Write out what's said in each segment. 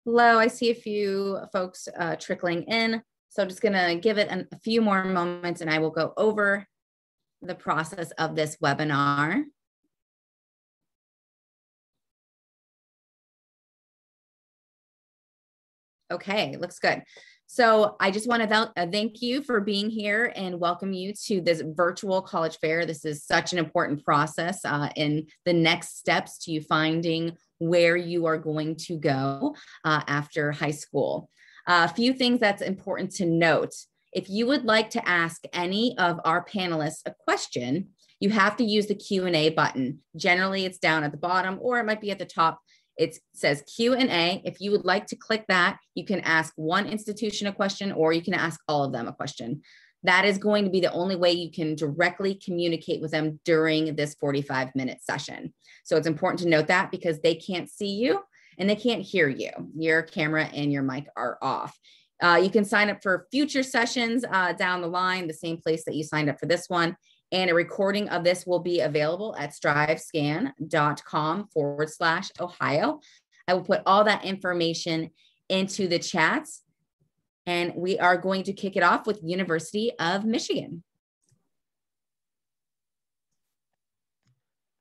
Hello, I see a few folks trickling in. So I'm just gonna give it a few more moments and I will go over the process of this webinar. Okay, looks good. So I just want to thank you for being here and welcome you to this virtual college fair. This is such an important process in the next steps to you finding where you are going to go after high school. A few things that's important to note. If you would like to ask any of our panelists a question, you have to use the Q&A button. Generally, it's down at the bottom or it might be at the top. It says Q&A. If you would like to click that, you can ask one institution a question or you can ask all of them a question. That is going to be the only way you can directly communicate with them during this 45-minute session. So it's important to note that because they can't see you and they can't hear you. Your camera and your mic are off. You can sign up for future sessions down the line, the same place that you signed up for this one. And a recording of this will be available at strivescan.com/Ohio. I will put all that information into the chats. And we are going to kick it off with University of Michigan.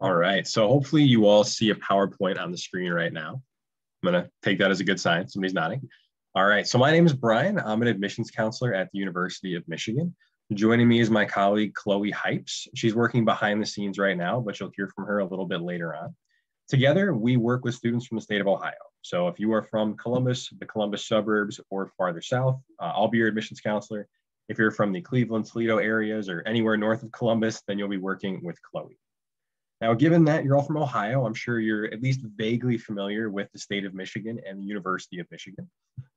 All right, so hopefully you all see a PowerPoint on the screen right now. I'm gonna take that as a good sign, somebody's nodding. All right, so my name is Brian. I'm an admissions counselor at the University of Michigan. Joining me is my colleague, Chloe Hypes. She's working behind the scenes right now, but you'll hear from her a little bit later on. Together, we work with students from the state of Ohio. So if you are from Columbus, the Columbus suburbs, or farther south, I'll be your admissions counselor. If you're from the Cleveland, Toledo areas, or anywhere north of Columbus, then you'll be working with Chloe. Now, given that you're all from Ohio, I'm sure you're at least vaguely familiar with the state of Michigan and the University of Michigan.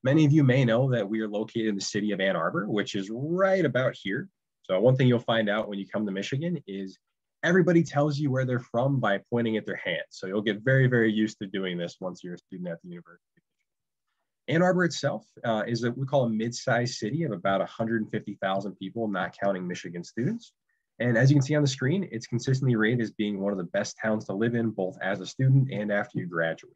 Many of you may know that we are located in the city of Ann Arbor, which is right about here. So one thing you'll find out when you come to Michigan is everybody tells you where they're from by pointing at their hands. So you'll get very, very used to doing this once you're a student at the university. Ann Arbor itself is what we call a mid-sized city of about 150,000 people, not counting Michigan students. And as you can see on the screen, it's consistently rated as being one of the best towns to live in, both as a student and after you graduate.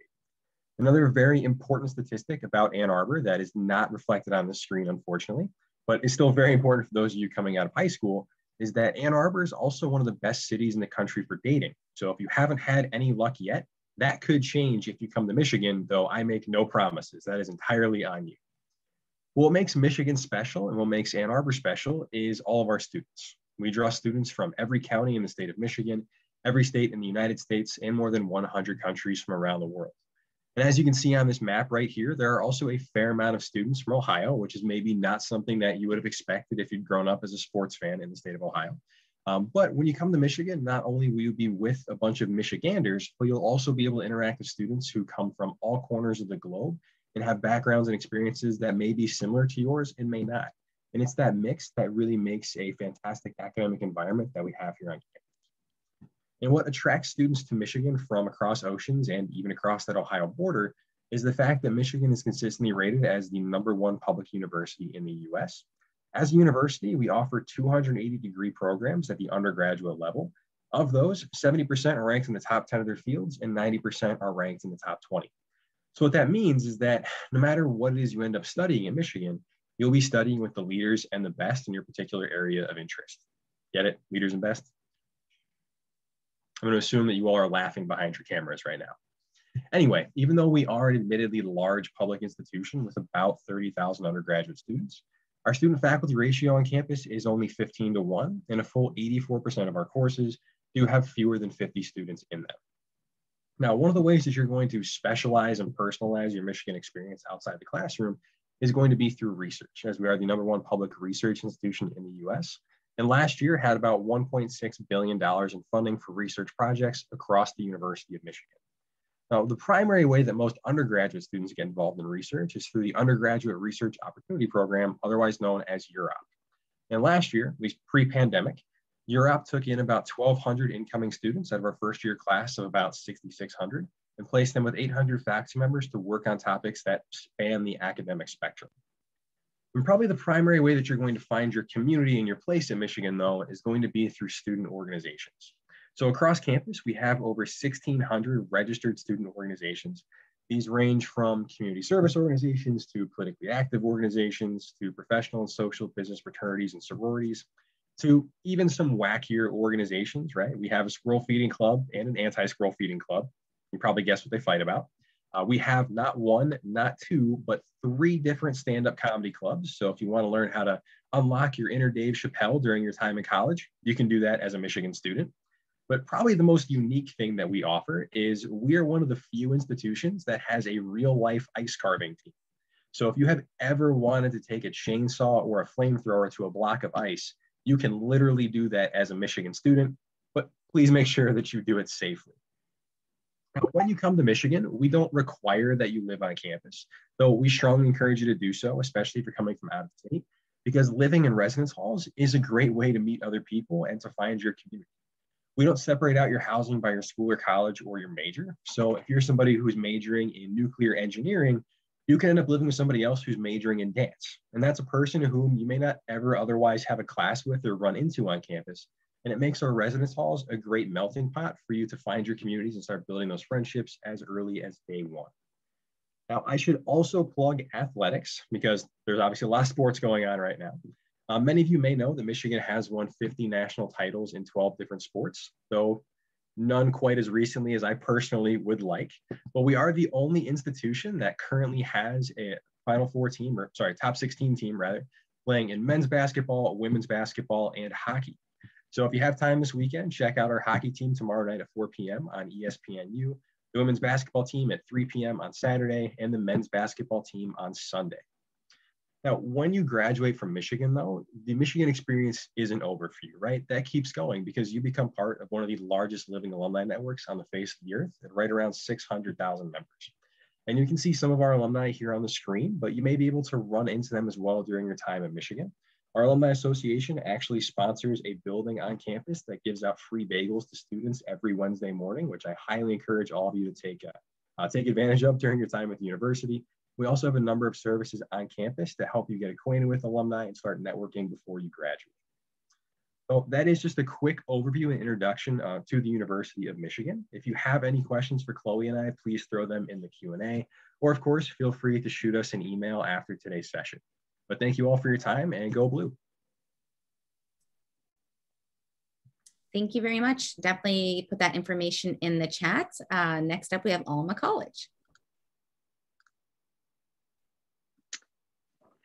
Another very important statistic about Ann Arbor that is not reflected on the screen, unfortunately, but is still very important for those of you coming out of high school, is that Ann Arbor is also one of the best cities in the country for dating. So if you haven't had any luck yet, that could change if you come to Michigan, though I make no promises. That is entirely on you. What makes Michigan special and what makes Ann Arbor special is all of our students. We draw students from every county in the state of Michigan, every state in the United States, and more than 100 countries from around the world. And as you can see on this map right here, there are also a fair amount of students from Ohio, which is maybe not something that you would have expected if you'd grown up as a sports fan in the state of Ohio. But when you come to Michigan, not only will you be with a bunch of Michiganders, but you'll also be able to interact with students who come from all corners of the globe and have backgrounds and experiences that may be similar to yours and may not. And it's that mix that really makes a fantastic academic environment that we have here on campus. And what attracts students to Michigan from across oceans and even across that Ohio border is the fact that Michigan is consistently rated as the #1 public university in the US. As a university, we offer 280-degree programs at the undergraduate level. Of those, 70% are ranked in the top 10 of their fields and 90% are ranked in the top 20. So what that means is that no matter what it is you end up studying in Michigan, you'll be studying with the leaders and the best in your particular area of interest. Get it? Leaders and best? I'm going to assume that you all are laughing behind your cameras right now. Anyway, even though we are an admittedly large public institution with about 30,000 undergraduate students, our student faculty ratio on campus is only 15:1, and a full 84% of our courses do have fewer than 50 students in them. Now, one of the ways that you're going to specialize and personalize your Michigan experience outside the classroom is going to be through research, as we are the #1 public research institution in the US. And last year had about $1.6 billion in funding for research projects across the University of Michigan. Now, the primary way that most undergraduate students get involved in research is through the Undergraduate Research Opportunity Program, otherwise known as UROP. And last year, at least pre-pandemic, UROP took in about 1,200 incoming students out of our first year class of about 6,600 and placed them with 800 faculty members to work on topics that span the academic spectrum. And probably the primary way that you're going to find your community and your place in Michigan, though, is going to be through student organizations. So across campus, we have over 1,600 registered student organizations These range from community service organizations to politically active organizations to professional and social business fraternities and sororities to even some wackier organizations, right? We have a squirrel feeding club and an anti-squirrel feeding club. You probably guess what they fight about. We have not one, not two, but 3 different stand-up comedy clubs. So if you want to learn how to unlock your inner Dave Chappelle during your time in college, you can do that as a Michigan student. But probably the most unique thing that we offer is we are one of the few institutions that has a real life ice carving team. So if you have ever wanted to take a chainsaw or a flamethrower to a block of ice, you can literally do that as a Michigan student, but please make sure that you do it safely. Now, when you come to Michigan, we don't require that you live on campus, though we strongly encourage you to do so, especially if you're coming from out of state, because living in residence halls is a great way to meet other people and to find your community. We don't separate out your housing by your school or college or your major. So if you're somebody who's majoring in nuclear engineering, you can end up living with somebody else who's majoring in dance. And that's a person whom you may not ever otherwise have a class with or run into on campus. And it makes our residence halls a great melting pot for you to find your communities and start building those friendships as early as day one. Now, I should also plug athletics because there's obviously a lot of sports going on right now. Many of you may know that Michigan has won 50 national titles in 12 different sports, though none quite as recently as I personally would like. But we are the only institution that currently has a Final Four team, or sorry, top 16 team rather, playing in men's basketball, women's basketball, and hockey. So if you have time this weekend, check out our hockey team tomorrow night at 4 p.m. on ESPNU, the women's basketball team at 3 p.m. on Saturday, and the men's basketball team on Sunday. Now, when you graduate from Michigan, though, the Michigan experience isn't over for you, right? That keeps going because you become part of one of the largest living alumni networks on the face of the earth at right around 600,000 members. And you can see some of our alumni here on the screen, but you may be able to run into them as well during your time at Michigan. Our Alumni Association actually sponsors a building on campus that gives out free bagels to students every Wednesday morning, which I highly encourage all of you to take advantage of during your time at the university. We also have a number of services on campus to help you get acquainted with alumni and start networking before you graduate. So that is just a quick overview and introduction to the University of Michigan. If you have any questions for Chloe and I, please throw them in the Q&A, or of course, feel free to shoot us an email after today's session. But thank you all for your time, and go Blue. Thank you very much. Definitely put that information in the chat. Next up, we have Alma College.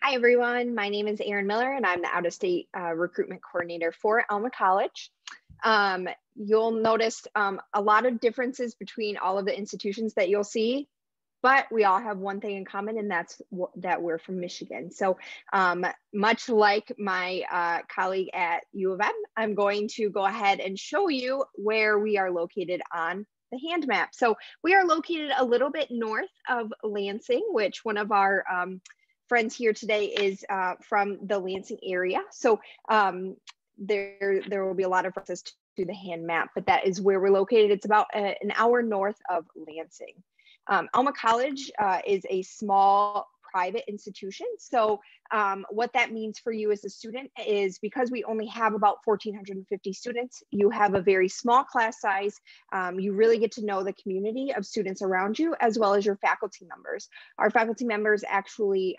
Hi, everyone. My name is Erin Miller, and I'm the out-of-state recruitment coordinator for Alma College. You'll notice a lot of differences between all of the institutions that you'll see, but we all have one thing in common, and that's that we're from Michigan. So much like my colleague at U of M, I'm going to go ahead and show you where we are located on the hand map. So we are located a little bit north of Lansing, which one of our friends here today is from the Lansing area. So there will be a lot of references to the hand map, but that is where we're located. It's about an hour north of Lansing. Alma College is a small private institution. So what that means for you as a student is because we only have about 1,450 students, you have a very small class size. You really get to know the community of students around you, as well as your faculty members. Our faculty members actually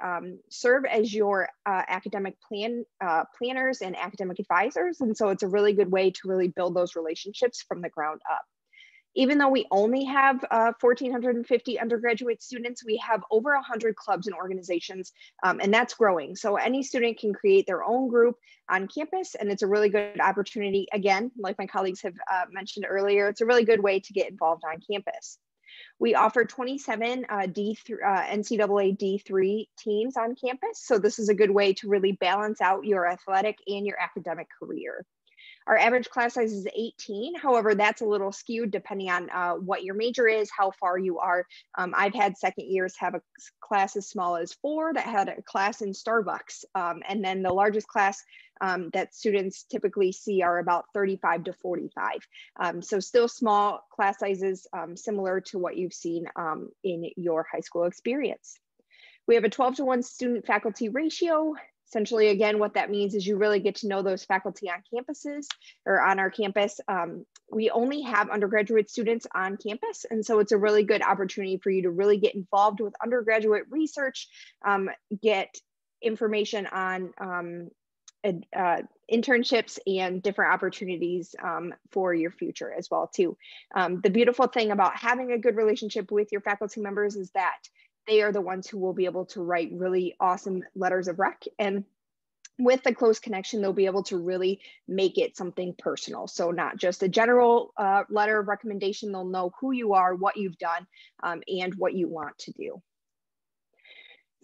serve as your academic planners and academic advisors. And so it's a really good way to really build those relationships from the ground up. Even though we only have 1,450 undergraduate students, we have over 100 clubs and organizations, and that's growing. So any student can create their own group on campus, and it's a really good opportunity. Again, like my colleagues have mentioned earlier, it's a really good way to get involved on campus. We offer 27 NCAA D3 teams on campus. So this is a good way to really balance out your athletic and your academic career. Our average class size is 18. However, that's a little skewed depending on what your major is, how far you are. I've had second years have a class as small as 4 that had a class in Starbucks. And then the largest class that students typically see are about 35 to 45. So still small class sizes, similar to what you've seen in your high school experience. We have a 12-to-1 student faculty ratio. Essentially, again, what that means is you really get to know those faculty on campuses or on our campus. We only have undergraduate students on campus, and so it's a really good opportunity for you to really get involved with undergraduate research, get information on internships and different opportunities for your future as well too. The beautiful thing about having a good relationship with your faculty members is that they are the ones who will be able to write really awesome letters of rec, and with the close connection, they'll be able to really make it something personal. So not just a general letter of recommendation, they'll know who you are, what you've done, and what you want to do.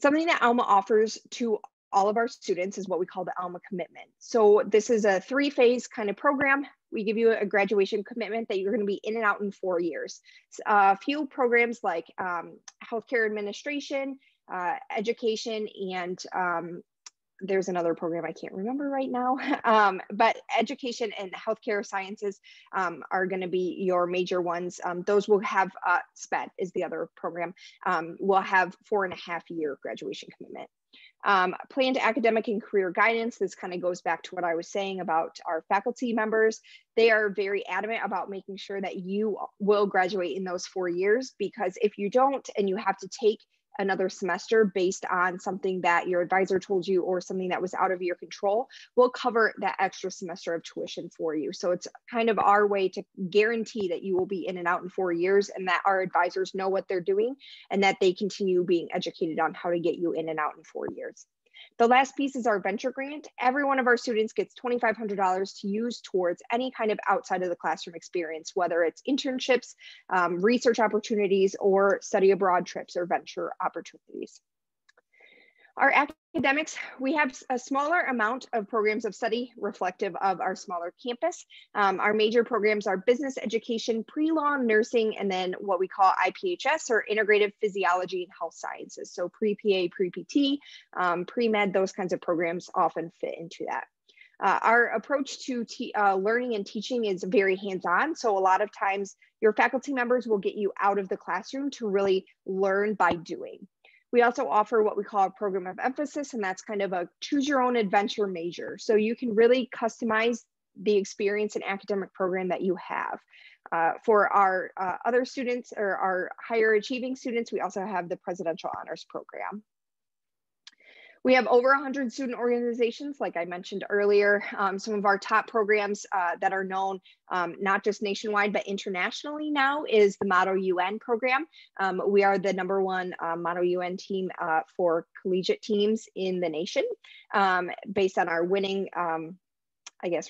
Something that Alma offers to all of our students is what we call the Alma Commitment. So this is a 3-phase kind of program. We give you a graduation commitment that you're going to be in and out in 4 years. A few programs like healthcare administration, education, and there's another program I can't remember right now, but education and healthcare sciences are going to be your major ones. Those will have SPED is the other program. Will have 4.5-year graduation commitment. Planned academic and career guidance. This kind of goes back to what I was saying about our faculty members. They are very adamant about making sure that you will graduate in those 4 years, because if you don't and you have to take another semester based on something that your advisor told you or something that was out of your control, we'll cover that extra semester of tuition for you. So it's kind of our way to guarantee that you will be in and out in 4 years, and that our advisors know what they're doing and that they continue being educated on how to get you in and out in 4 years. The last piece is our venture grant. Every one of our students gets $2,500 to use towards any kind of outside of the classroom experience, whether it's internships, research opportunities, or study abroad trips or venture opportunities. Our academics, we have a smaller amount of programs of study reflective of our smaller campus. Our major programs are business education, pre-law, nursing, and then what we call IPHS or integrative physiology and health sciences. So pre-PA, pre-PT, pre-med, those kinds of programs often fit into that. Our approach to learning and teaching is very hands-on. So a lot of times your faculty members will get you out of the classroom to really learn by doing. We also offer what we call a program of emphasis, and that's kind of a choose your own adventure major. So you can really customize the experience and academic program that you have. For our other students or our higher achieving students, we also have the Presidential Honors Program. We have over 100 student organizations, like I mentioned earlier. Some of our top programs that are known not just nationwide, but internationally now is the Motto UN program. We are the #1 Motto UN team for collegiate teams in the nation based on our winning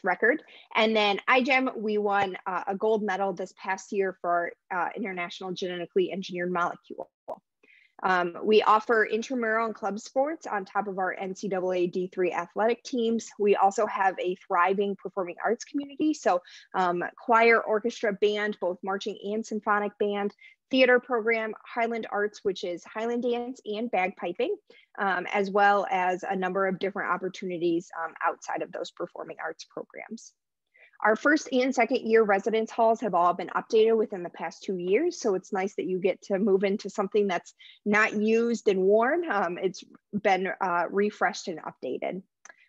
record. And then iGEM, we won a gold medal this past year for our international genetically engineered molecule. We offer intramural and club sports on top of our NCAA D3 athletic teams. We also have a thriving performing arts community. So choir, orchestra, band, both marching and symphonic band, theater program, Highland Arts, which is Highland dance and bagpiping, as well as a number of different opportunities outside of those performing arts programs. Our first and second year residence halls have all been updated within the past 2 years. So it's nice that you get to move into something that's not used and worn. It's been refreshed and updated.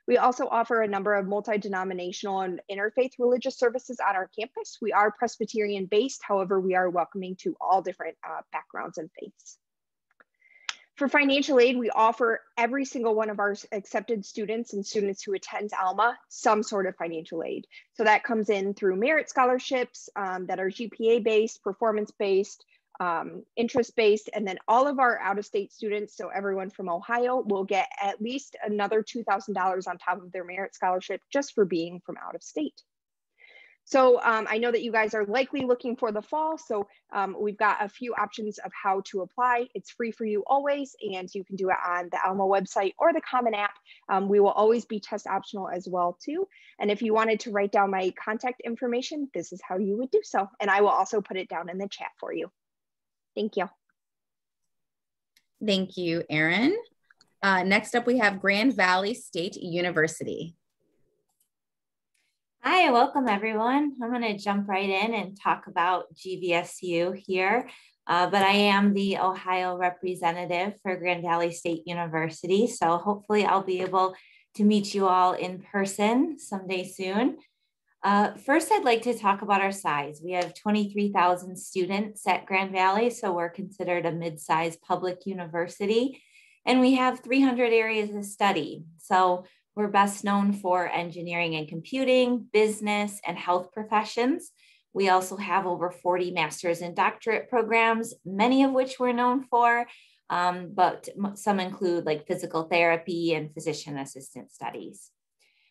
We also offer a number of multi-denominational and interfaith religious services on our campus. We are Presbyterian based, however, we are welcoming to all different backgrounds and faiths. For financial aid, we offer every single one of our accepted students and students who attend Alma some sort of financial aid. So that comes in through merit scholarships that are GPA-based, performance-based, interest-based, and then all of our out-of-state students, so everyone from Ohio, will get at least another $2,000 on top of their merit scholarship just for being from out of state. So I know that you guys are likely looking for the fall, so we've got a few options of how to apply. It's free for you always, and you can do it on the Alma website or the Common App. We will always be test optional as well too. And if you wanted to write down my contact information, this is how you would do so. And I will also put it down in the chat for you. Thank you. Thank you, Erin. Next up, we have Grand Valley State University. Hi, welcome everyone. I'm going to jump right in and talk about GVSU here, but I am the Ohio representative for Grand Valley State University, so hopefully I'll be able to meet you all in person someday soon. First, I'd like to talk about our size. We have 23,000 students at Grand Valley, so we're considered a mid-sized public university, and we have 300 areas of study. So we're best known for engineering and computing, business, and health professions. We also have over 40 master's and doctorate programs, many of which we're known for, but some include like physical therapy and physician assistant studies.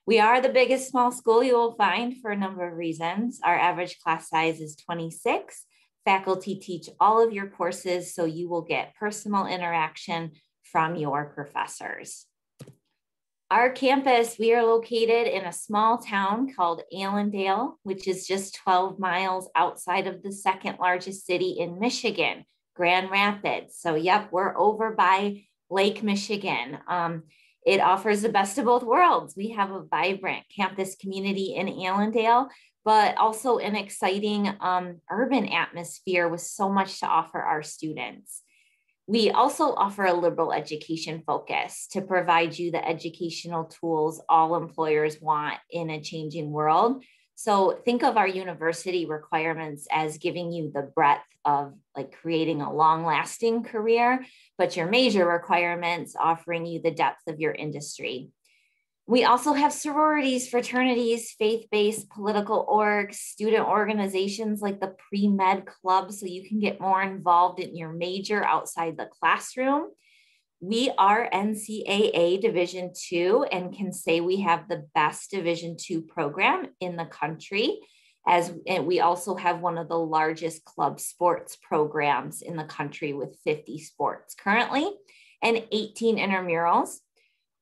We are the biggest small school you will find for a number of reasons. Our average class size is 26. Faculty teach all of your courses, so you will get personal interaction from your professors. Our campus, we are located in a small town called Allendale, which is just 12 miles outside of the second largest city in Michigan, Grand Rapids. So yep, we're over by Lake Michigan. It offers the best of both worlds. We have a vibrant campus community in Allendale, but also an exciting urban atmosphere with so much to offer our students. We also offer a liberal education focus to provide you the educational tools all employers want in a changing world. So think of our university requirements as giving you the breadth of like creating a long-lasting career, but your major requirements offering you the depth of your industry. We also have sororities, fraternities, faith-based political orgs, student organizations like the pre-med club, so you can get more involved in your major outside the classroom. We are NCAA Division II and can say we have the best Division II program in the country, and we also have one of the largest club sports programs in the country with 50 sports currently and 18 intramurals.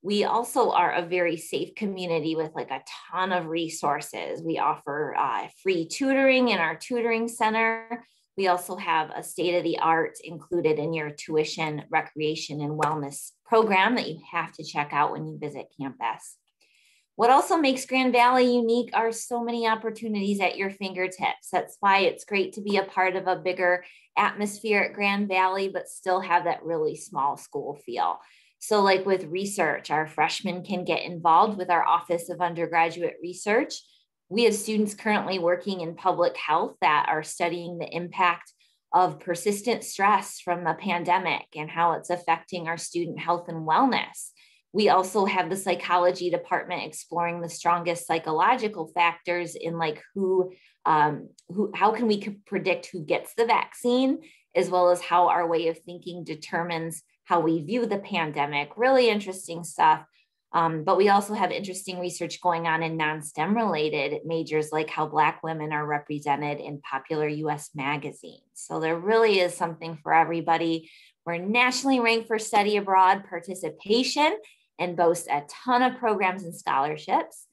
We also are a very safe community with like a ton of resources. We offer free tutoring in our tutoring center. We also have a state-of-the-art included in your tuition, recreation, and wellness program that you have to check out when you visit campus. What also makes Grand Valley unique are so many opportunities at your fingertips. That's why it's great to be a part of a bigger atmosphere at Grand Valley, but still have that really small school feel. So like with research, our freshmen can get involved with our Office of Undergraduate Research. We have students currently working in public health that are studying the impact of persistent stress from the pandemic and how it's affecting our student health and wellness. We also have the psychology department exploring the strongest psychological factors in like how can we predict who gets the vaccine, as well as how our way of thinking determines how we view the pandemic. Really interesting stuff. But we also have interesting research going on in non-STEM related majors, like how Black women are represented in popular US magazines. So there really is something for everybody. We're nationally ranked for study abroad participation and boast a ton of programs and scholarships.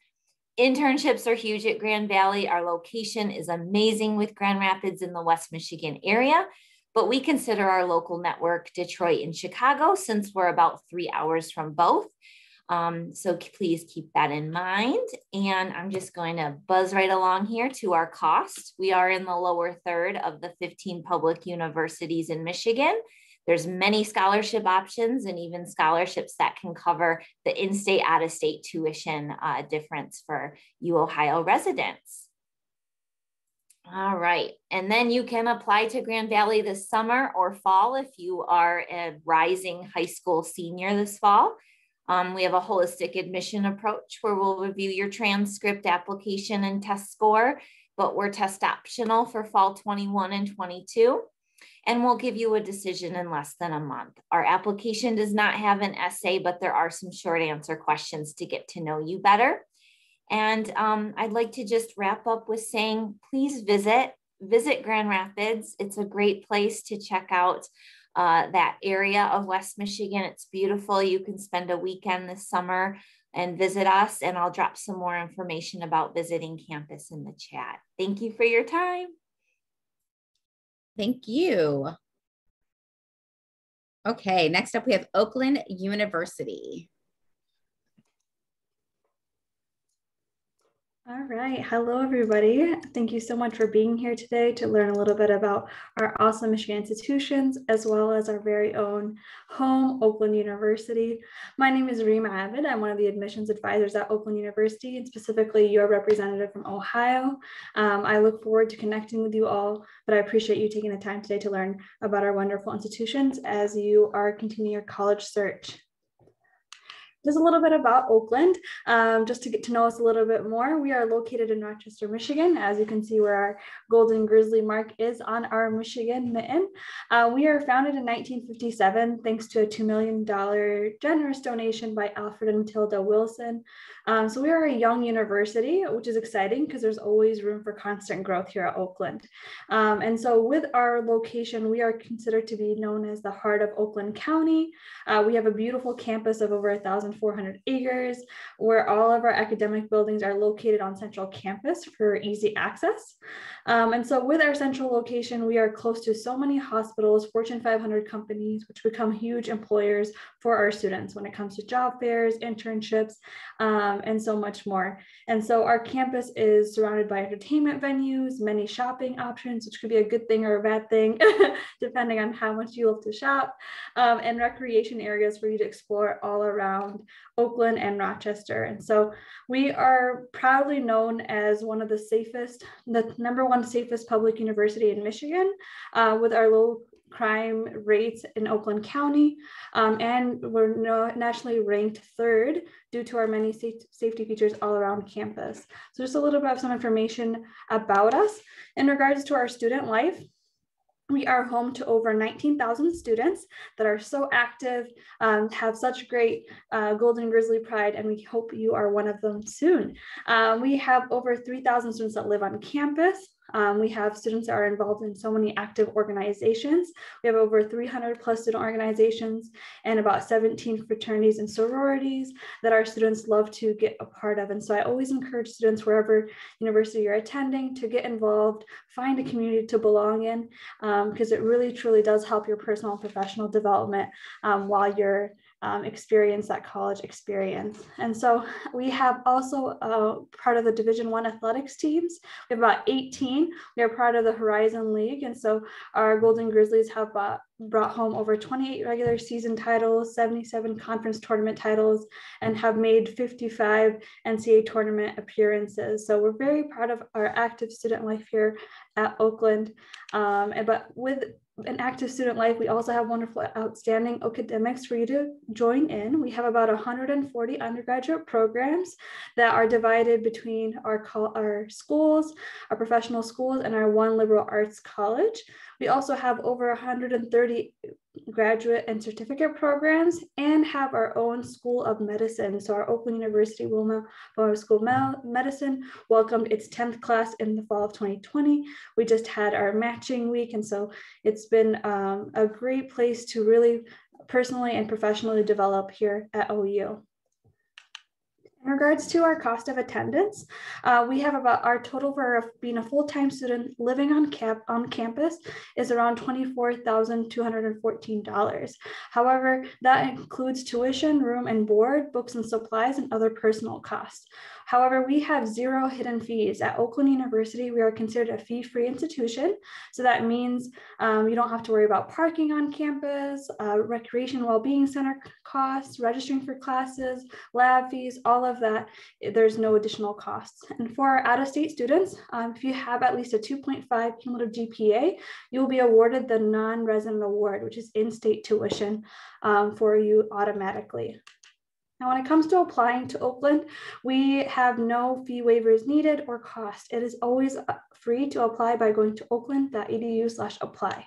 Internships are huge at Grand Valley. Our location is amazing with Grand Rapids in the West Michigan area, but we consider our local network Detroit and Chicago since we're about 3 hours from both. So please keep that in mind. And I'm just going to buzz right along here to our cost. We are in the lower third of the 15 public universities in Michigan. There's many scholarship options and even scholarships that can cover the in-state, out-of-state tuition difference for you Ohio residents. All right, and then you can apply to Grand Valley this summer or fall if you are a rising high school senior this fall. We have a holistic admission approach where we'll review your transcript, application, and test score, but we're test optional for fall 21 and 22. And we'll give you a decision in less than a month. Our application does not have an essay, but there are some short answer questions to get to know you better. And I'd like to just wrap up with saying, please visit Grand Rapids. It's a great place to check out that area of West Michigan. It's beautiful. You can spend a weekend this summer and visit us, and I'll drop some more information about visiting campus in the chat. Thank you for your time. Thank you. Okay, next up we have Oakland University. All right. Hello, everybody. Thank you so much for being here today to learn a little bit about our awesome Michigan institutions, as well as our very own home, Oakland University. My name is Reema Avid. I'm one of the admissions advisors at Oakland University, and specifically your representative from Ohio. I look forward to connecting with you all, but I appreciate you taking the time today to learn about our wonderful institutions as you are continuing your college search. Just a little bit about Oakland, just to get to know us a little bit more. We are located in Rochester, Michigan, as you can see where our golden grizzly mark is on our Michigan mitten. We are founded in 1957 thanks to a $2 million generous donation by Alfred and Matilda Wilson. So we are a young university, which is exciting because there's always room for constant growth here at Oakland. And so with our location, we are considered to be known as the heart of Oakland County. We have a beautiful campus of over 1,400 acres, where all of our academic buildings are located on central campus for easy access. And so with our central location, we are close to so many hospitals, Fortune 500 companies, which become huge employers for our students when it comes to job fairs, internships, and so much more. And so our campus is surrounded by entertainment venues, many shopping options, which could be a good thing or a bad thing, depending on how much you love to shop, and recreation areas for you to explore all around Oakland and Rochester. And so we are proudly known as one of the safest, the #1 safest public university in Michigan, with our low crime rates in Oakland County, and we're nationally ranked 3rd due to our many safety features all around campus. So just a little bit of some information about us. In regards to our student life, we are home to over 19,000 students that are so active, have such great Golden Grizzly pride, and we hope you are one of them soon. We have over 3,000 students that live on campus. We have students that are involved in so many active organizations. We have over 300 plus student organizations and about 17 fraternities and sororities that our students love to get a part of. And so I always encourage students, wherever university you're attending, to get involved, find a community to belong in, because it really truly does help your personal and professional development while you're experience that college experience. And so we have also part of the Division I athletics teams. We have about 18. We are part of the Horizon League. And so our Golden Grizzlies have brought home over 28 regular season titles, 77 conference tournament titles, and have made 55 NCAA tournament appearances. So we're very proud of our active student life here at Oakland. But with an active student life, we also have wonderful, outstanding academics for you to join in. We have about 140 undergraduate programs that are divided between our schools, our professional schools, and our one liberal arts college. We also have over 130 graduate and certificate programs and have our own School of Medicine. So our Oakland University Wilma School of Medicine welcomed its 10th class in the fall of 2020. We just had our matching week. And so it's been a great place to really personally and professionally develop here at OU. In regards to our cost of attendance, we have about our total for being a full-time student living on campus is around $24,214. However, that includes tuition, room and board, books and supplies, and other personal costs. However, we have 0 hidden fees. At Oakland University, we are considered a fee-free institution. So that means you don't have to worry about parking on campus, recreation well-being center costs, registering for classes, lab fees, all of that. There's no additional costs. And for our out-of-state students, if you have at least a 2.5 cumulative GPA, you'll be awarded the non-resident award, which is in-state tuition for you automatically. Now, when it comes to applying to Oakland, we have no fee waivers needed or cost. It is always free to apply by going to oakland.edu/apply.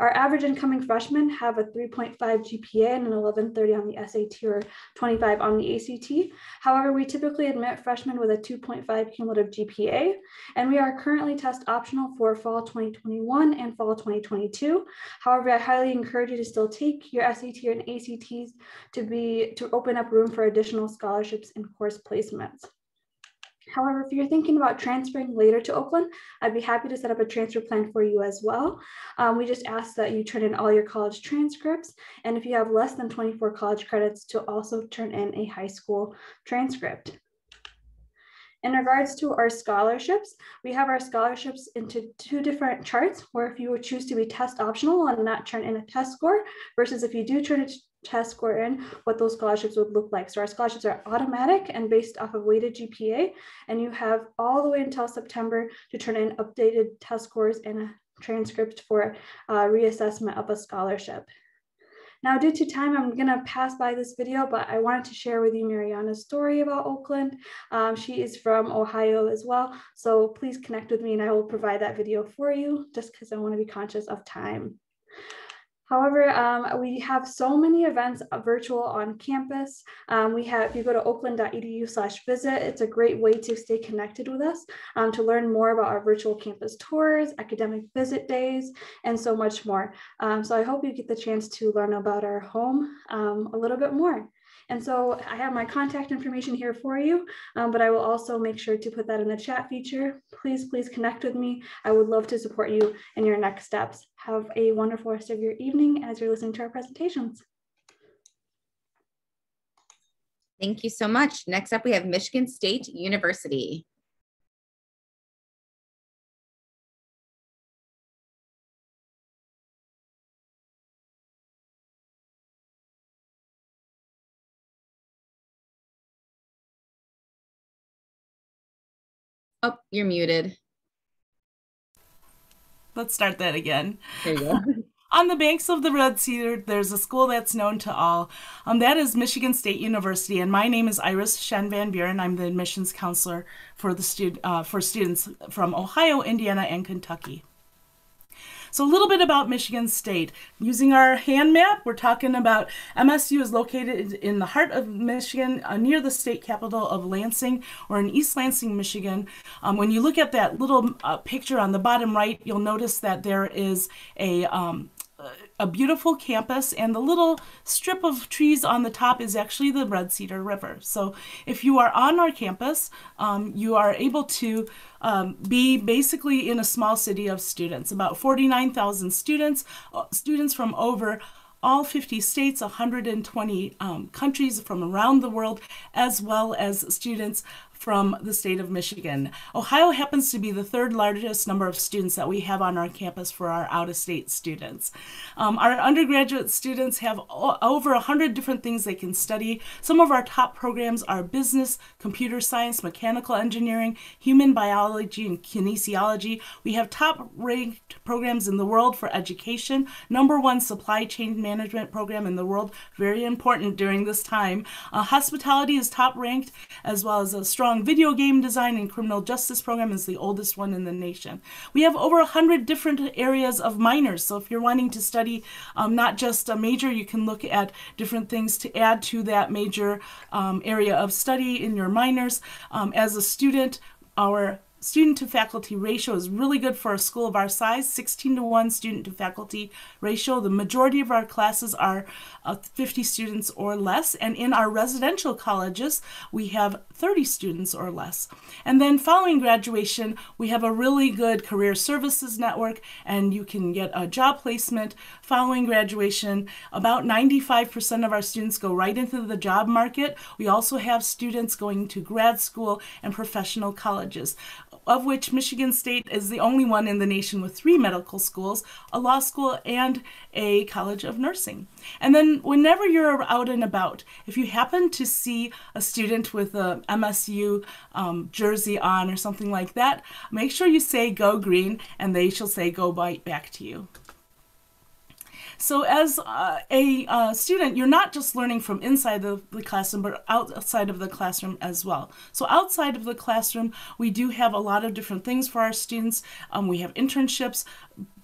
Our average incoming freshmen have a 3.5 GPA and an 1130 on the SAT or 25 on the ACT. However, we typically admit freshmen with a 2.5 cumulative GPA, and we are currently test optional for fall 2021 and fall 2022. However, I highly encourage you to still take your SAT and ACTs to open up room for additional scholarships and course placements. However, if you're thinking about transferring later to Oakland, I'd be happy to set up a transfer plan for you as well. We just ask that you turn in all your college transcripts, and if you have less than 24 college credits, to also turn in a high school transcript. In regards to our scholarships, we have our scholarships into two different charts, where if you would choose to be test optional and not turn in a test score, versus if you do turn a test score in, what those scholarships would look like. So our scholarships are automatic and based off of weighted GPA, and you have all the way until September to turn in updated test scores and a transcript for reassessment of a scholarship. Now, due to time, I'm going to pass by this video, but I wanted to share with you Mariana's story about Oakland. She is from Ohio as well, so please connect with me and I will provide that video for you, just because I want to be conscious of time. However, we have so many events virtual on campus. If you go to oakland.edu/visit, it's a great way to stay connected with us, to learn more about our virtual campus tours, academic visit days, and so much more. So I hope you get the chance to learn about our home a little bit more. And so I have my contact information here for you, but I will also make sure to put that in the chat feature. Please connect with me. I would love to support you in your next steps. Have a wonderful rest of your evening as you're listening to our presentations. Thank you so much. Next up, we have Michigan State University. Oh, you're muted. Let's start that again. There you go. On the banks of the Red Cedar, there's a school that's known to all. That is Michigan State University, and my name is Iris Shen Van Buren. I'm the admissions counselor for students from Ohio, Indiana, and Kentucky. So a little bit about Michigan State. Using our hand map, we're talking about MSU is located in the heart of Michigan, near the state capital of Lansing, or in East Lansing, Michigan. When you look at that little picture on the bottom right, you'll notice that there is a beautiful campus, and the little strip of trees on the top is actually the Red Cedar River. So if you are on our campus, you are able to be basically in a small city of students, about 49,000 students from over all 50 states, 120 countries from around the world, as well as students from the state of Michigan. Ohio happens to be the third largest number of students that we have on our campus for our out-of-state students. Our undergraduate students have over 100 different things they can study. Some of our top programs are business, computer science, mechanical engineering, human biology, and kinesiology. We have top-ranked programs in the world for education. #1 supply chain management program in the world, very important during this time. Hospitality is top-ranked, as well as a strong video game design and criminal justice program is the oldest one in the nation. We have over 100 different areas of minors. So if you're wanting to study not just a major, you can look at different things to add to that major area of study in your minors. As a student, our student to faculty ratio is really good for a school of our size, 16-to-1 student to faculty ratio. The majority of our classes are 50 students or less, and in our residential colleges, we have 30 students or less. And then following graduation, we have a really good career services network, and you can get a job placement following graduation. About 95% of our students go right into the job market. We also have students going to grad school and professional colleges, of which Michigan State is the only one in the nation with 3 medical schools, a law school, and a college of nursing. And then whenever you're out and about, if you happen to see a student with a MSU jersey on or something like that, make sure you say "Go Green," and they shall say "Go White" back to you. So as a student, you're not just learning from inside the classroom, but outside of the classroom as well. So outside of the classroom, we do have a lot of different things for our students. We have internships,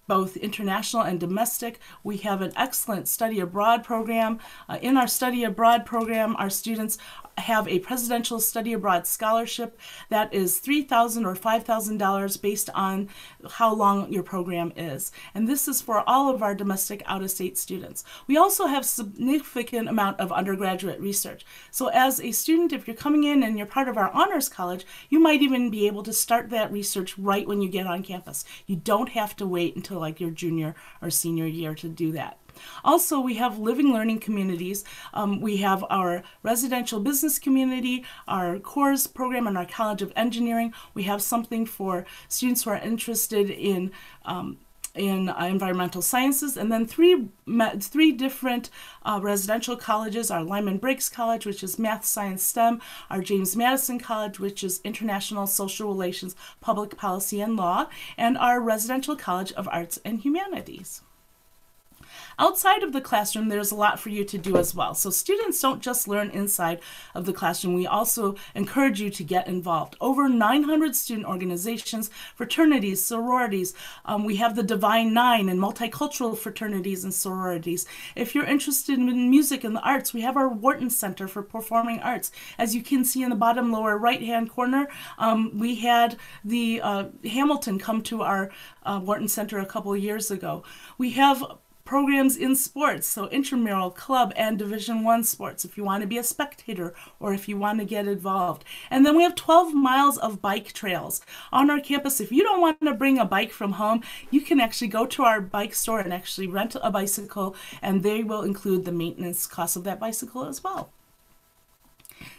both international and domestic. We have an excellent study abroad program. In our study abroad program, our students have a presidential study abroad scholarship that is $3,000 or $5,000 based on how long your program is. And this is for all of our domestic out-of-state students. We also have significant amount of undergraduate research. So as a student, if you're coming in and you're part of our honors college, you might even be able to start that research right when you get on campus. You don't have to wait until like your junior or senior year to do that. Also, we have living learning communities. We have our residential business community, our CORES program, and our College of Engineering. We have something for students who are interested in environmental sciences, and then three different residential colleges: our Lyman Briggs College, which is Math, Science, STEM; our James Madison College, which is International Social Relations, Public Policy, and Law; and our Residential College of Arts and Humanities. Outside of the classroom, there's a lot for you to do as well. So students don't just learn inside of the classroom. We also encourage you to get involved. Over 900 student organizations, fraternities, sororities. We have the Divine Nine and multicultural fraternities and sororities. If you're interested in music and the arts, we have our Wharton Center for Performing Arts. As you can see in the bottom lower right-hand corner, we had the Hamilton come to our Wharton Center a couple of years ago. We have programs in sports, so intramural, club, and Division I sports, if you want to be a spectator or if you want to get involved. And then we have 12 miles of bike trails on our campus. If you don't want to bring a bike from home, you can actually go to our bike store and actually rent a bicycle, and they will include the maintenance cost of that bicycle as well.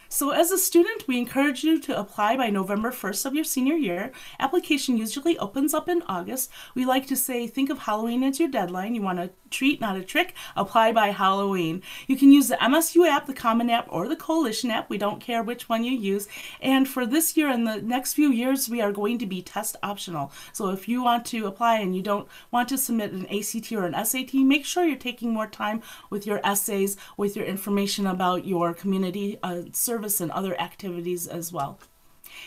So as a student, we encourage you to apply by November 1st of your senior year. Application usually opens up in August. We like to say, think of Halloween as your deadline. You want a treat, not a trick. Apply by Halloween. You can use the MSU app, the Common App, or the Coalition app. We don't care which one you use. And for this year and the next few years, we are going to be test optional. So if you want to apply and you don't want to submit an ACT or an SAT, make sure you're taking more time with your essays, with your information about your community service and other activities as well.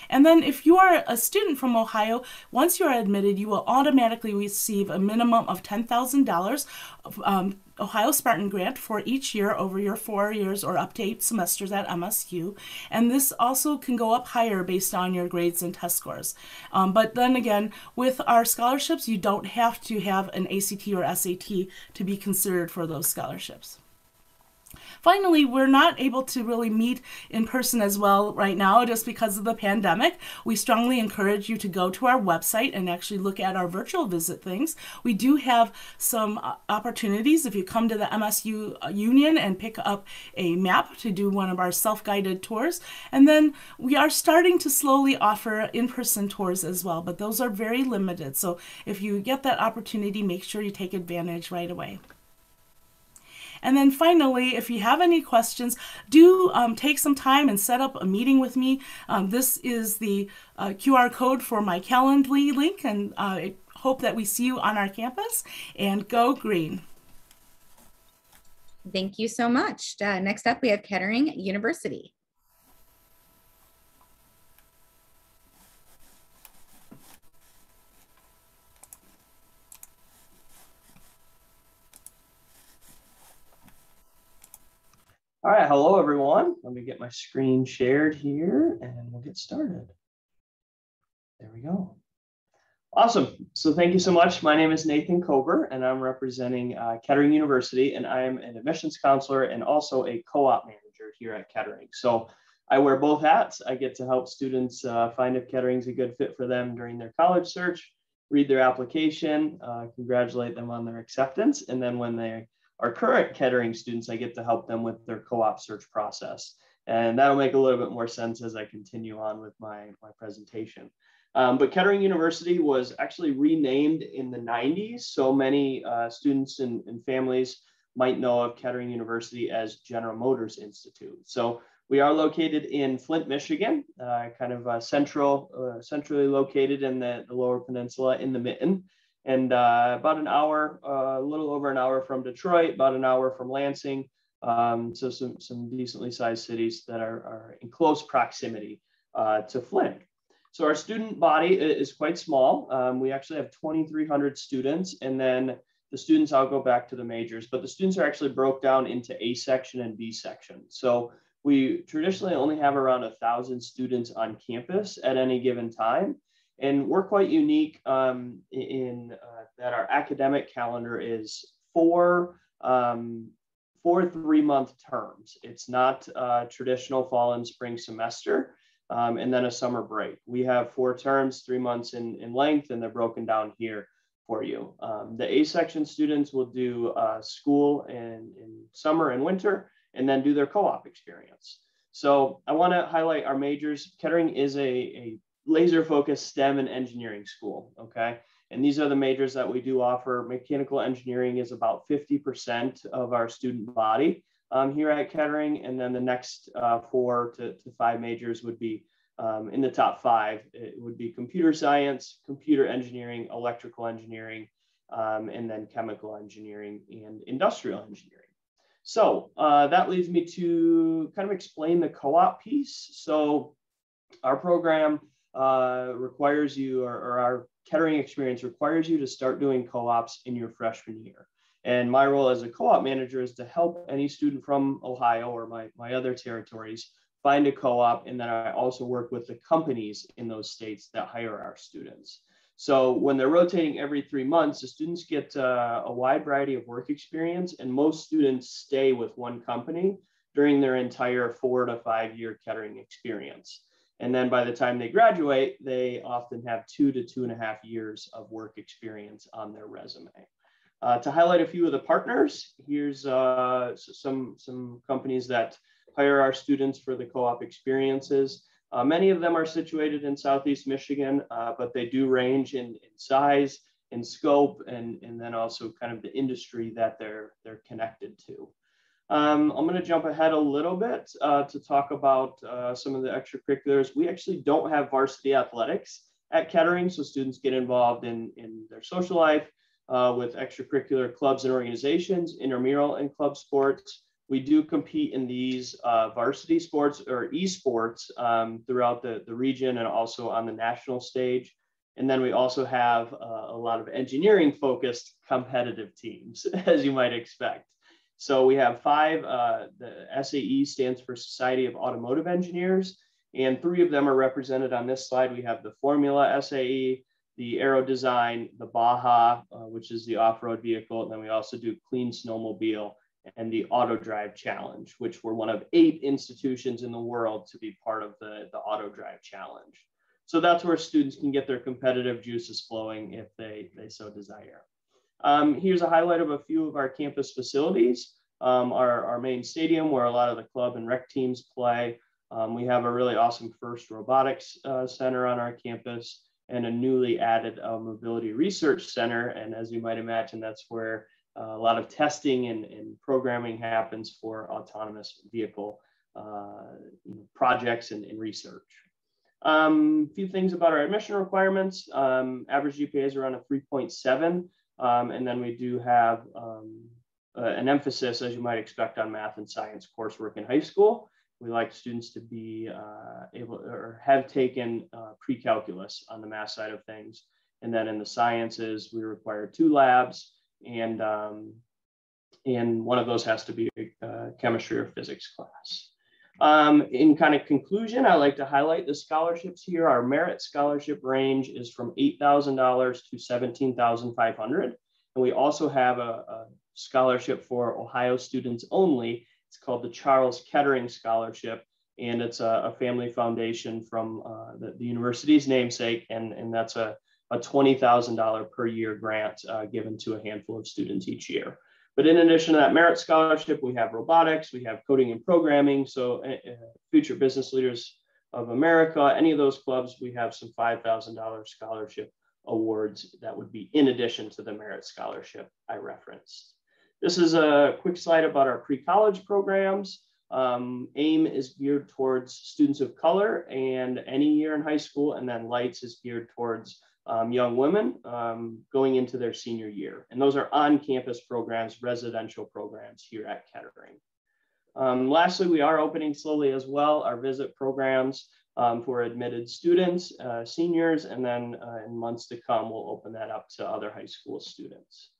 And then if you are a student from Ohio, once you're admitted, you will automatically receive a minimum of $10,000 Ohio Spartan grant for each year over your 4 years or up to 8 semesters at MSU. And this also can go up higher based on your grades and test scores. But then again, with our scholarships, you don't have to have an ACT or SAT to be considered for those scholarships. Finally, we're not able to really meet in person as well right now just because of the pandemic. We strongly encourage you to go to our website and actually look at our virtual visit things. We do have some opportunities if you come to the MSU Union and pick up a map to do one of our self-guided tours. And then we are starting to slowly offer in-person tours as well, but those are very limited. So if you get that opportunity, make sure you take advantage right away. And then finally, if you have any questions, do take some time and set up a meeting with me. This is the QR code for my Calendly link, and I hope that we see you on our campus. And go green. Thank you so much. Next up, we have Kettering University. All right, hello everyone. Let me get my screen shared here and we'll get started. There we go. Awesome. So thank you so much. My name is Nathan Kober and I'm representing Kettering University, and I am an admissions counselor and also a co-op manager here at Kettering. So I wear both hats. I get to help students find if Kettering's a good fit for them during their college search, read their application, congratulate them on their acceptance, and then when they our current Kettering students, I get to help them with their co-op search process. And that'll make a little bit more sense as I continue on with my presentation. But Kettering University was actually renamed in the 90s. So many students and families might know of Kettering University as General Motors Institute. So we are located in Flint, Michigan, kind of centrally located in the Lower Peninsula in the Mitten. And about an hour, a little over an hour from Detroit, about an hour from Lansing. So some decently sized cities that are in close proximity to Flint. So our student body is quite small. We actually have 2,300 students, and then the students, I'll go back to the majors, but the students are actually broke down into A section and B section. So we traditionally only have around 1,000 students on campus at any given time. And we're quite unique in that our academic calendar is four 3-month terms. It's not traditional fall and spring semester and then a summer break. We have 4 terms, 3 months in length, and they're broken down here for you. The A section students will do school in summer and winter, and then do their co-op experience. So I want to highlight our majors. Kettering is a laser-focused STEM and engineering school, okay? And these are the majors that we do offer. Mechanical engineering is about 50% of our student body here at Kettering, and then the next 4 to 5 majors would be in the top 5. It would be computer science, computer engineering, electrical engineering, and then chemical engineering and industrial engineering. So that leads me to kind of explain the co-op piece. So our program requires you, or our Kettering experience requires you to start doing co-ops in your freshman year. And my role as a co-op manager is to help any student from Ohio or my other territories find a co-op, and then I also work with the companies in those states that hire our students. So when they're rotating every 3 months, the students get a wide variety of work experience, and most students stay with one company during their entire 4 to 5 year Kettering experience. And then by the time they graduate, they often have 2 to 2.5 years of work experience on their resume. To highlight a few of the partners, here's some companies that hire our students for the co-op experiences. Many of them are situated in Southeast Michigan, but they do range in size, in scope, and then also kind of the industry that they're connected to. I'm going to jump ahead a little bit to talk about some of the extracurriculars. We actually don't have varsity athletics at Kettering, so students get involved in their social life with extracurricular clubs and organizations, intramural and club sports. We do compete in these varsity sports or esports throughout the region and also on the national stage. And then we also have a lot of engineering focused competitive teams, as you might expect. So we have 5, the SAE stands for Society of Automotive Engineers, and 3 of them are represented on this slide. We have the Formula SAE, the Aero Design, the Baja, which is the off-road vehicle, and then we also do Clean Snowmobile and the Auto Drive Challenge, which we're one of 8 institutions in the world to be part of the Auto Drive Challenge. So that's where students can get their competitive juices flowing if they so desire. Here's a highlight of a few of our campus facilities. Our main stadium where a lot of the club and rec teams play. We have a really awesome FIRST robotics center on our campus and a newly added mobility research center. And as you might imagine, that's where a lot of testing and programming happens for autonomous vehicle projects and research. A few things about our admission requirements. Average GPA is around a 3.7. And then we do have an emphasis, as you might expect, on math and science coursework in high school. We like students to be able or have taken pre-calculus on the math side of things. And then in the sciences, we require 2 labs, and one of those has to be a chemistry or physics class. In kind of conclusion, I like to highlight the scholarships here. Our merit scholarship range is from $8,000 to $17,500. And we also have a scholarship for Ohio students only. It's called the Charles Kettering Scholarship, and it's a family foundation from the university's namesake, and that's a $20,000 per year grant given to a handful of students each year. But in addition to that merit scholarship, we have robotics, we have coding and programming. So Future Business Leaders of America, any of those clubs, we have some $5,000 scholarship awards that would be in addition to the merit scholarship I referenced. This is a quick slide about our pre-college programs. AIM is geared towards students of color and any year in high school, and then LIGHTS is geared towards young women going into their senior year. And those are on-campus programs, residential programs here at Kettering. Lastly, we are opening slowly as well our visit programs for admitted students, seniors, and then in months to come, we'll open that up to other high school students.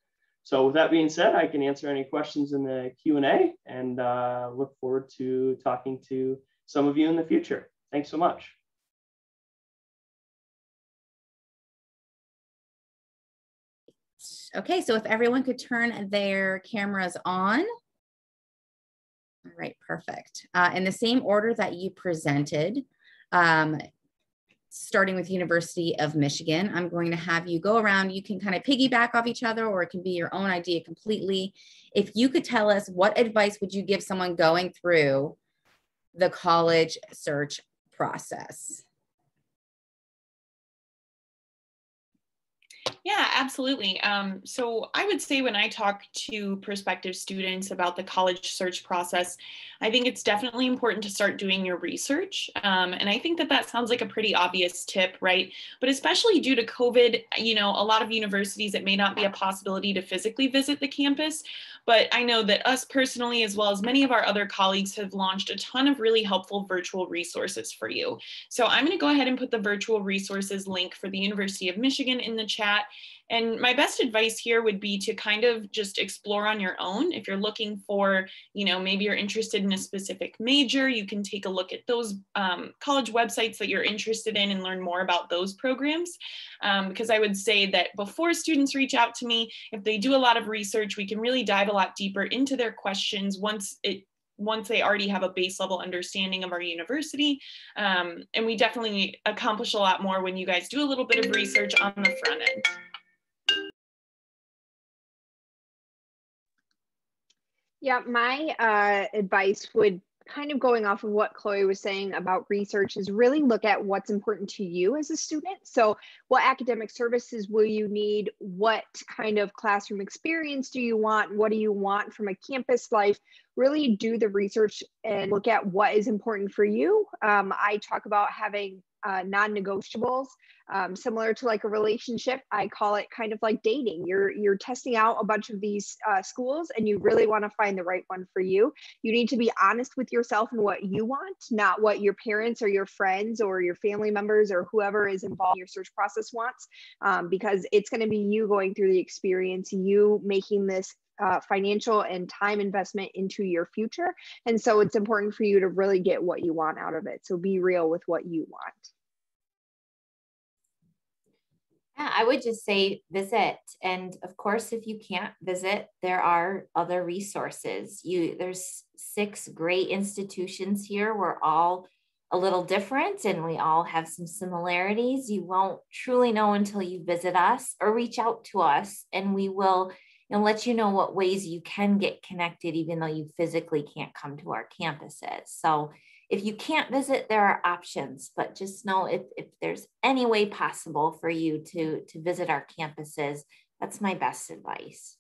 So with that being said, I can answer any questions in the Q&A and look forward to talking to some of you in the future. Thanks so much. Okay, so if everyone could turn their cameras on. All right, perfect. In the same order that you presented, starting with University of Michigan. I'm going to have you go around. You can kind of piggyback off each other, or it can be your own idea completely. If you could tell us, what advice would you give someone going through the college search process? Yeah, absolutely. So I would say when I talk to prospective students about the college search process, I think it's definitely important to start doing your research. And I think that that sounds like a pretty obvious tip, right? But especially due to COVID, you know, a lot of universities, it may not be a possibility to physically visit the campus. But I know that us personally, as well as many of our other colleagues, have launched a ton of really helpful virtual resources for you. So I'm going to go ahead and put the virtual resources link for the University of Michigan in the chat. And my best advice here would be to kind of just explore on your own. If you're looking for, you know, maybe you're interested in a specific major, you can take a look at those college websites that you're interested in and learn more about those programs. Because I would say that before students reach out to me, if they do a lot of research, we can really dive a lot deeper into their questions once they already have a base level understanding of our university. And we definitely accomplish a lot more when you guys do a little bit of research on the front end. Yeah, my advice would, kind of going off of what Chloe was saying about research, is really look at what's important to you as a student. So what academic services will you need? What kind of classroom experience do you want? What do you want from a campus life? Really do the research and look at what is important for you. I talk about having non-negotiables, similar to like a relationship. I call it kind of like dating. You're testing out a bunch of these schools, and you really want to find the right one for you. You need to be honest with yourself and what you want, not what your parents or your friends or your family members or whoever is involved in your search process wants, because it's going to be you going through the experience, you making this financial and time investment into your future. And so it's important for you to really get what you want out of it. So be real with what you want. Yeah, I would just say visit. And of course, if you can't visit, there are other resources. There's 6 great institutions here. We're all a little different and we all have some similarities. You won't truly know until you visit us or reach out to us, and we will let you know what ways you can get connected, even though you physically can't come to our campuses. So if you can't visit, there are options, but just know if there's any way possible for you to visit our campuses, that's my best advice.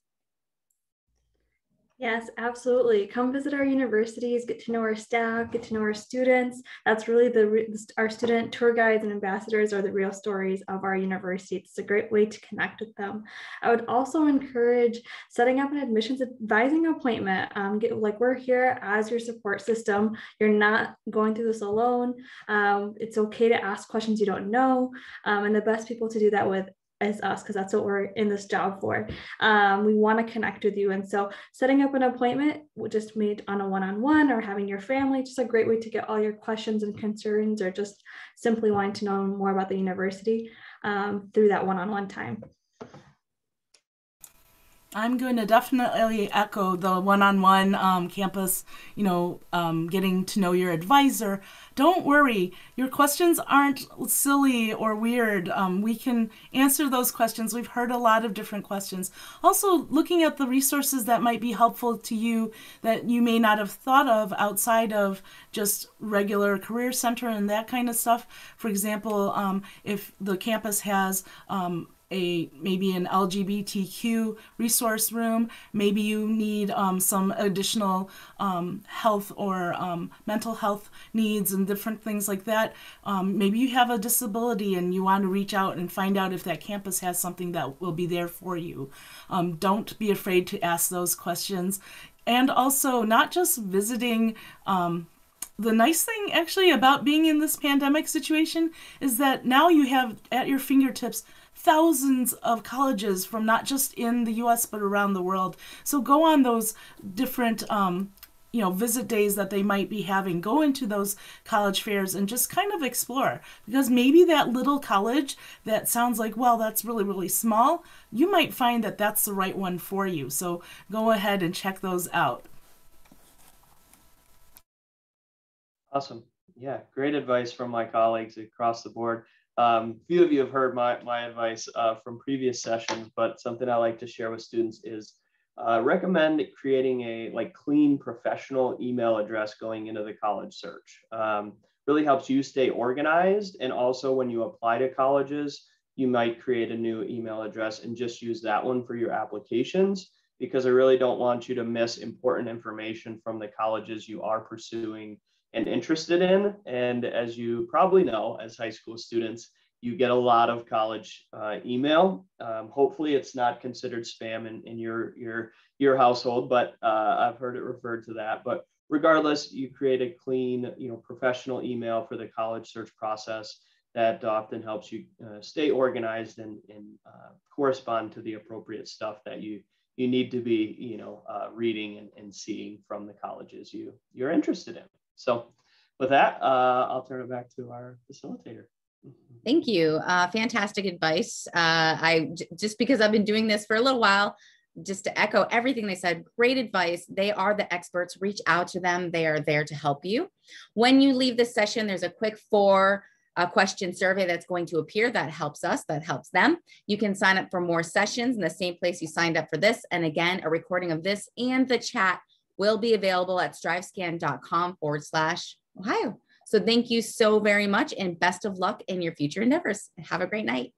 Yes, absolutely. Come visit our universities, get to know our staff, get to know our students. That's really our student tour guides and ambassadors are the real stories of our university. It's a great way to connect with them. I would also encourage setting up an admissions advising appointment. Like we're here as your support system. You're not going through this alone. It's okay to ask questions you don't know. And the best people to do that with is us, because that's what we're in this job for. We want to connect with you. And so setting up an appointment, just made on a one-on-one, or having your family, just a great way to get all your questions and concerns, or just simply wanting to know more about the university through that one-on-one time. I'm going to definitely echo the one-on-one campus, getting to know your advisor. Don't worry, your questions aren't silly or weird. We can answer those questions. We've heard a lot of different questions. Also, looking at the resources that might be helpful to you that you may not have thought of outside of just regular career center and that kind of stuff. For example, if the campus has maybe an LGBTQ resource room, maybe you need some additional health or mental health needs and different things like that. Maybe you have a disability and you want to reach out and find out if that campus has something that will be there for you. Don't be afraid to ask those questions. And also, not just visiting. The nice thing actually about being in this pandemic situation is that now you have at your fingertips thousands of colleges from not just in the US but around the world. So go on those different visit days that they might be having. Go into those college fairs and just kind of explore, because maybe that little college that sounds like, well, that's really, really small, you might find that that's the right one for you. So go ahead and check those out. Awesome. Yeah, great advice from my colleagues across the board. Few of you have heard my advice from previous sessions, but something I like to share with students is recommend creating a clean professional email address going into the college search. Really helps you stay organized, and also when you apply to colleges, you might create a new email address and just use that one for your applications, because I really don't want you to miss important information from the colleges you are pursuing and interested in. And as you probably know, as high school students, you get a lot of college email. Hopefully it's not considered spam in your household, but I've heard it referred to that. But regardless, you create a clean, professional email for the college search process that often helps you stay organized and correspond to the appropriate stuff that you need to be, reading and seeing from the colleges you're interested in. So with that, I'll turn it back to our facilitator. Thank you. Fantastic advice. Just because I've been doing this for a little while, just to echo everything they said, great advice. They are the experts. Reach out to them. They are there to help you. When you leave this session, there's a quick 4-question survey that's going to appear. That helps us, that helps them. You can sign up for more sessions in the same place you signed up for this. And again, a recording of this and the chat will be available at strivescan.com/Ohio. So thank you so very much, and best of luck in your future endeavors. Have a great night.